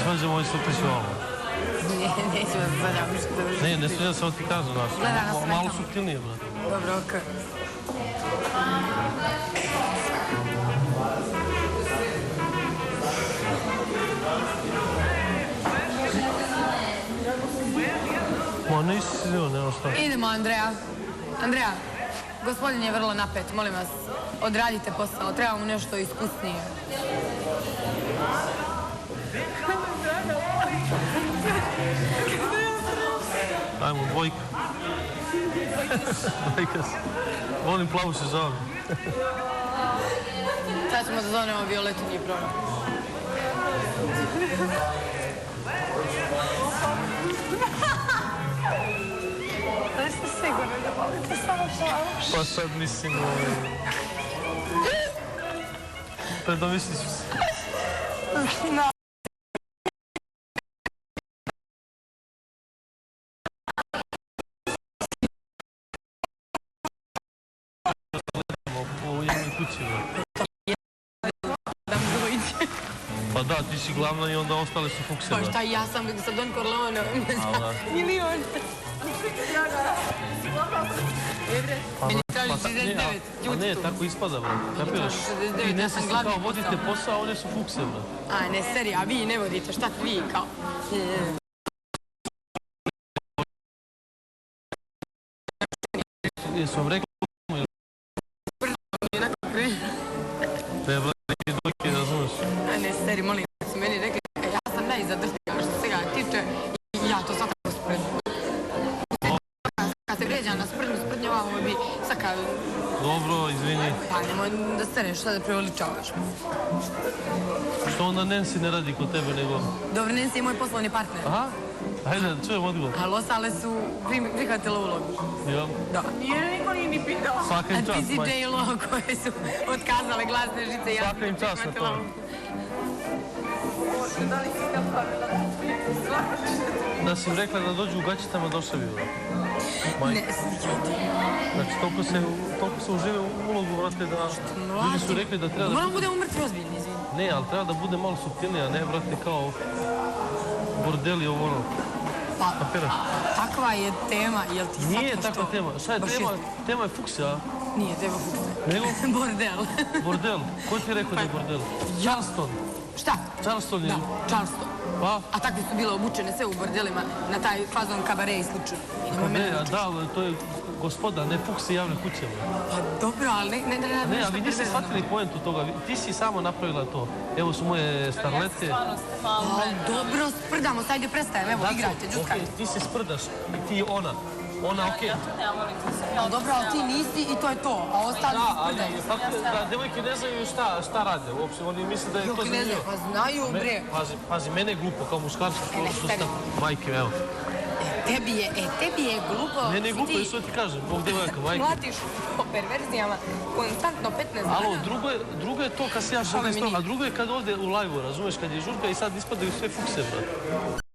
dođemo i sutra ću ovo. Neću da se zadam ništa da užiti. Ne sviđa se ovo ti kažem, znaš. Malo suptilnije, brate. Dobro, okej. Ma nisi sigurno, nema šta. Idemo, Andreja. Andreja, gospodin je vrlo napet, molim vas, odradite posao, treba mu nešto iskusnije. Ajmo, dvojka. Dvojka se. Volim plavu sezonu. Sad ćemo da zovemo Violetu, nije problem. Da li ste sigurni da volite samo plavu? Pa sad mislim... Predomislit ću se. No. U jednoj kući, brate. Da mu dugo iđe. Pa da, ti si glavna i onda ostale su fukse, Pa brate. šta, ja sam sa Don Corleone, ili on. Meni traži 69, Pa ne, tako ispada, brate. Kapiraš? Ti ne se kao vodite posao, a one su fukse, brate. A, ne, seri, a vi ne vodite, šta vi kao? Jesu vam rekli ne, brate, neke dojke, razumeš? A, ne, seri, molim, su meni rekli, ja sam najzadrtija što se ga tiče i ja to svakako sprednju. Kad se vređa na sprednju, ovo bi svaka... Dobro, izvini. Pa nemoj da staneš, šta da preuveličavaš. Što onda Nancy ne radi kod tebe, nego... Dobro, Nancy je moj poslovni partner. Aha, ajde, čujem odgovor. Ali ostale su prihvatile ulogu. Jel? Da. Niko nije ni pitao. Svaka im A ti čast, si majke. J-Lo koje su otkazale glasne žice i ja Svaka im sam čast na prihvatila tome. ulogu. Da li si napravila svačne? Da si im rekla da dođu u gaćicama, došla bi, brate. Ne, Majke. sviđa ti. Znači, toliko se užive u ulogu, brate, da... Ljudi su rekli da treba da... Moram budemo mrtvi ozbiljni, izvini. Ne, ali treba da bude malo suptilnije, a ne, brate, kao... Bordeli ovo ono. Pa, Kapiraš? takva je tema, jel ti sad Nije pošto... takva tema. Šta je Baš tema? Tema je fukse, a? Nije tema fukse. Nego? Bordel. Bordel. Ko ti je rekao da je bordel? Charleston. Šta? Charleston je... Da, Charleston. Pa? A takve su bile obučene sve u bordelima na taj fazon kabare i slično. Ne, a da, ali to je gospoda, ne fukse javne kuće. Pa dobro, ali ne radi Ne, a ništa vi niste perverzno. shvatili pojentu toga. Ti si sama napravila to. Evo su moje starlete. Ali dobro, sprdamo, sajde prestajem, evo, igrajte, džuskajte. Okej, ti se sprdaš i ti ona. Ona, okej. Ali dobro, ali ti nisi i to je to, a ostali Da, se ali sprdaju. tako da devojke ne znaju šta rade uopšte. Oni misle da je to Jok, ne zanimljivo. znaju, pa znaju, bre. Pazi, mene je glupo kao muškarca. Što stani. majke, evo. Tebi je glupo. Mene je glupo, i što ti kažem, Bog devojaka, majke. Mlatiš po perverzijama konstantno 15 dana. Alo, drugo je to kad si ja 16, a drugo je kad ovde u live-u, razumeš, kad je žurka i sad ispadaju sve fukse, brate.